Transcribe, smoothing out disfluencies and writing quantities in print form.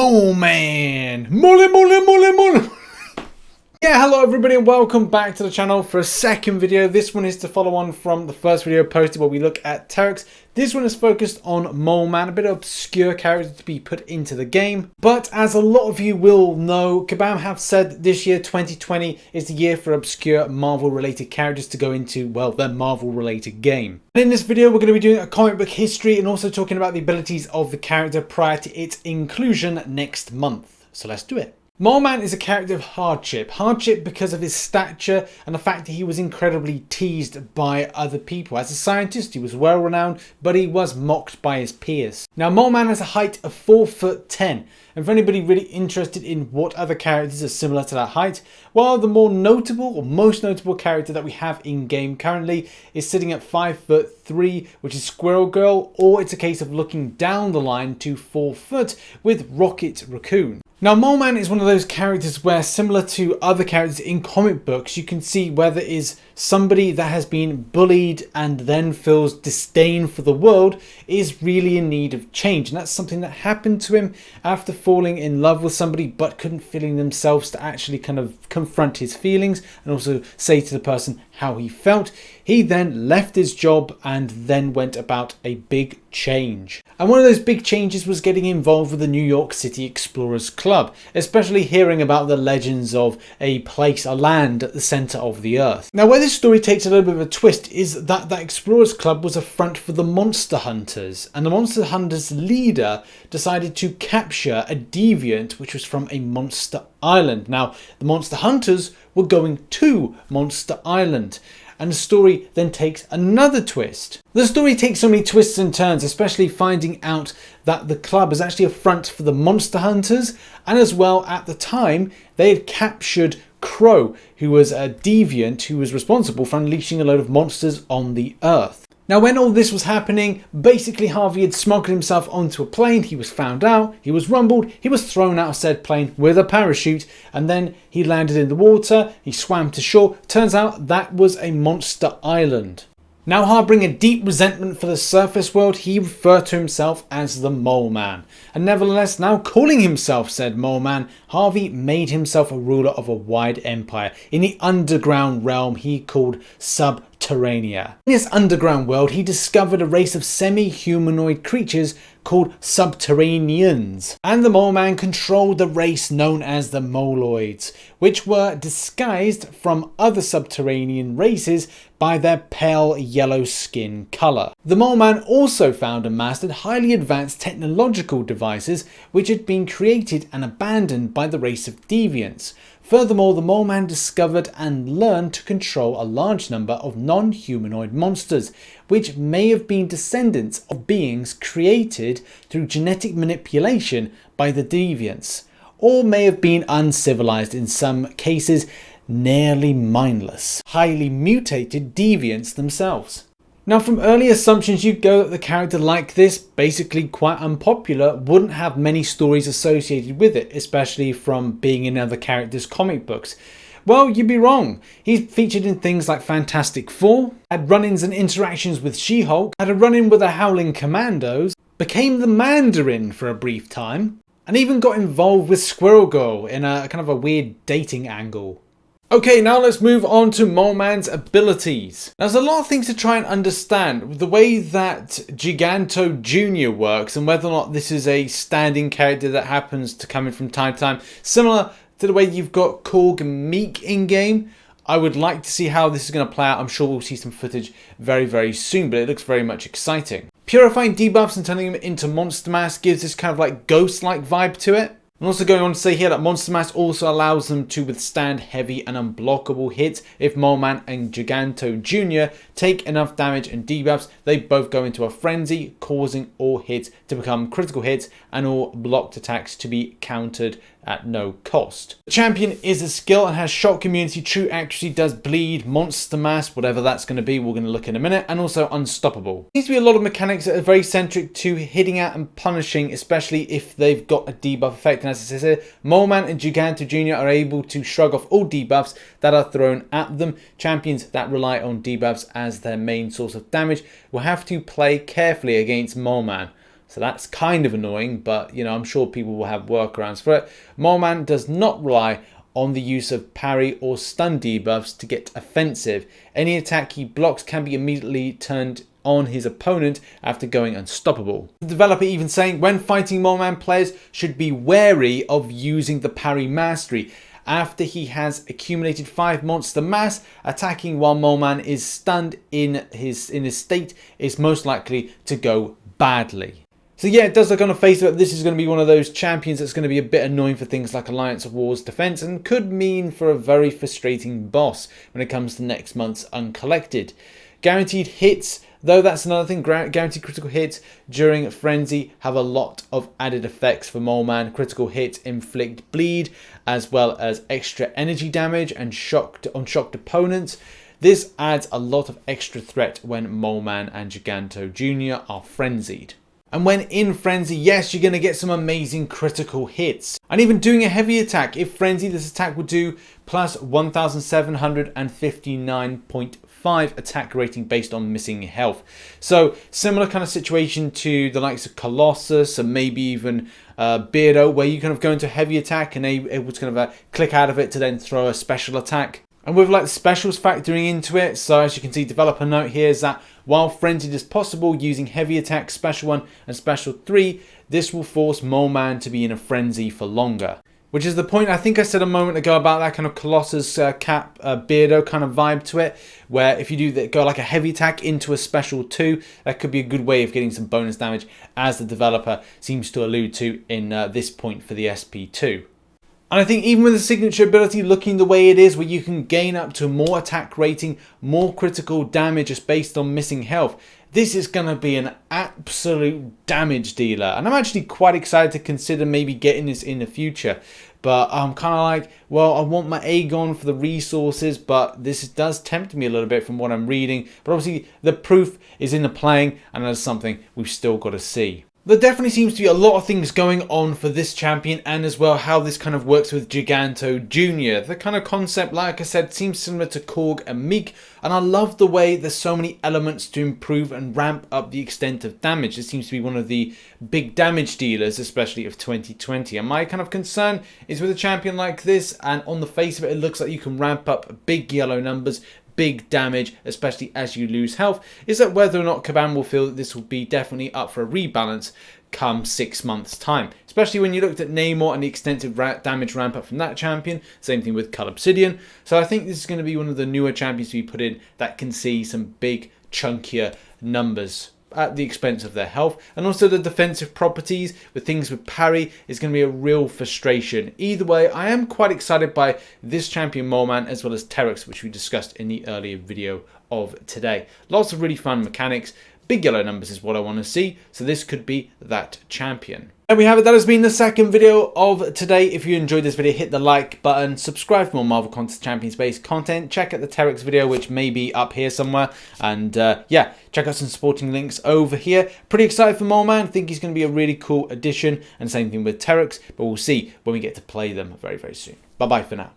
Moleman! Mole! Yeah, hello everybody and welcome back to the channel for a second video. This one is to follow on from the first video posted where we look at Terex. This one is focused on Moleman, a bit of obscure character to be put into the game. But as a lot of you will know, Kabam have said this year, 2020, is the year for obscure Marvel related characters to go into, well, their Marvel related game. And in this video, we're going to be doing a comic book history and also talking about the abilities of the character prior to its inclusion next month. So let's do it. Moleman is a character of hardship. Hardship because of his stature and the fact that he was incredibly teased by other people. As a scientist, he was well renowned, but he was mocked by his peers. Now, Moleman has a height of 4'10". And for anybody really interested in what other characters are similar to that height, well, the more notable or most notable character that we have in game currently is sitting at 5'3", which is Squirrel Girl, or it's a case of looking down the line to 4 foot with Rocket Raccoon. Now, Moleman is one of those characters where, similar to other characters in comic books, you can see where there is somebody that has been bullied and then feels disdain for the world is really in need of change. And that's something that happened to him after falling in love with somebody but couldn't feeling themselves to actually kind of confront his feelings and also say to the person how he felt. He then left his job and then went about a big change. And one of those big changes was getting involved with the New York City Explorers Club, especially hearing about the legends of a place, a land at the center of the earth. Now, where this story takes a little bit of a twist is that that Explorers Club was a front for the Monster Hunters, and the Monster Hunters leader decided to capture a deviant which was from a monster island. Now, the Monster Hunters were going to Monster Island. And the story then takes another twist. The story takes so many twists and turns, especially finding out that the club is actually a front for the Monster Hunters, and as well at the time they had captured Crow, who was a deviant who was responsible for unleashing a load of monsters on the earth. Now, when all this was happening, basically Harvey had smuggled himself onto a plane. He was found out, he was rumbled, he was thrown out of said plane with a parachute, and then he landed in the water, he swam to shore. Turns out that was a monster island. Now, harboring a deep resentment for the surface world, he referred to himself as the Moleman. And nevertheless, now calling himself said Moleman, Harvey made himself a ruler of a wide empire in the underground realm he called Subterranea. In this underground world, he discovered a race of semi-humanoid creatures called Subterraneans, and the Moleman controlled the race known as the Moloids, which were disguised from other subterranean races by their pale yellow skin colour. The Moleman also found and mastered highly advanced technological devices which had been created and abandoned by the race of deviants. Furthermore, the Moleman discovered and learned to control a large number of non-humanoid monsters, which may have been descendants of beings created through genetic manipulation by the deviants, or may have been uncivilized, in some cases nearly mindless, highly mutated deviants themselves. Now, from early assumptions you go that the character like this, basically quite unpopular, wouldn't have many stories associated with it, especially from being in other characters' comic books. Well, you'd be wrong. He's featured in things like Fantastic Four, had run-ins and interactions with She-Hulk, had a run-in with the Howling Commandos, became the Mandarin for a brief time, and even got involved with Squirrel Girl in a kind of a weird dating angle. Okay, now let's move on to Moleman's abilities. Now, there's a lot of things to try and understand. The way that Giganto Jr. works and whether or not this is a standing character that happens to come in from time to time. Similar to the way you've got Korg and Meek in-game. I would like to see how this is going to play out. I'm sure we'll see some footage very, very soon, but it looks very much exciting. Purifying debuffs and turning them into Monster Mass gives this kind of like ghost-like vibe to it. I'm also going on to say here that Monster Mass also allows them to withstand heavy and unblockable hits. If Moleman and Giganto Jr. take enough damage and debuffs, they both go into a frenzy, causing all hits to become critical hits and all blocked attacks to be countered at no cost. The champion is a skill and has shock immunity, true accuracy, does bleed, monster mass, whatever that's going to be, we're going to look in a minute, and also unstoppable. There needs to be a lot of mechanics that are very centric to hitting out and punishing, especially if they've got a debuff effect. And as it says here, Moleman and Giganto Jr. are able to shrug off all debuffs that are thrown at them. Champions that rely on debuffs as their main source of damage will have to play carefully against Moleman. So that's kind of annoying, but you know, I'm sure people will have workarounds for it. Moleman does not rely on the use of parry or stun debuffs to get offensive. Any attack he blocks can be immediately turned on his opponent after going unstoppable. The developer even saying when fighting Moleman, players should be wary of using the parry mastery. After he has accumulated 5 monster mass, attacking while Moleman is stunned in his state is most likely to go badly. So yeah, it does look on the face of it, this is going to be one of those champions that's going to be a bit annoying for things like Alliance of War's defense and could mean for a very frustrating boss when it comes to next month's Uncollected. Guaranteed hits, though, that's another thing. Guaranteed critical hits during Frenzy have a lot of added effects for Moleman. Critical hits inflict bleed, as well as extra energy damage and on shocked opponents. This adds a lot of extra threat when Moleman and Giganto Jr. are frenzied. And when in Frenzy, yes, you're going to get some amazing critical hits. And even doing a heavy attack, if Frenzy, this attack will do plus 1759.5 attack rating based on missing health. So similar kind of situation to the likes of Colossus and maybe even Beardo, where you kind of go into heavy attack and able to kind of click out of it to then throw a special attack. And with like the specials factoring into it, so as you can see, developer note here is that while frenzied is possible using heavy attack, special 1 and special 3, this will force Moleman to be in a frenzy for longer. Which is the point I think I said a moment ago about that kind of Colossus Cap Beardo kind of vibe to it, where if you do go like a heavy attack into a special 2, that could be a good way of getting some bonus damage, as the developer seems to allude to in this point for the SP2. And I think even with the signature ability looking the way it is, where you can gain up to more attack rating, more critical damage just based on missing health, this is going to be an absolute damage dealer. And I'm actually quite excited to consider maybe getting this in the future. But I'm kind of like, well, I want my Aegon for the resources, but this does tempt me a little bit from what I'm reading. But obviously the proof is in the playing, and that's something we've still got to see. There definitely seems to be a lot of things going on for this champion, and as well how this kind of works with Giganto Jr. The kind of concept, like I said, seems similar to Korg and Meek, and I love the way there's so many elements to improve and ramp up the extent of damage. This seems to be one of the big damage dealers, especially of 2020. And my kind of concern is with a champion like this, and on the face of it, it looks like you can ramp up big yellow numbers, big damage, especially as you lose health, is that whether or not Kabam will feel that this will be definitely up for a rebalance come 6 months time, especially when you looked at Namor and the extensive damage ramp up from that champion. Same thing with Cull Obsidian. So I think this is going to be one of the newer champions to be put in that can see some big chunkier numbers at the expense of their health. And also the defensive properties with things with parry is going to be a real frustration. Either way, I am quite excited by this champion Moleman, as well as Terex, which we discussed in the earlier video of today. Lots of really fun mechanics. Big yellow numbers is what I want to see, so this could be that champion. And we have it. That has been the second video of today. If you enjoyed this video, hit the like button, subscribe for more Marvel Contest Champions based content, check out the Terex video, which may be up here somewhere, and yeah, check out some supporting links over here. Pretty excited for Moleman. Think he's going to be a really cool addition, and same thing with Terex, but we'll see when we get to play them very, very soon. Bye bye for now.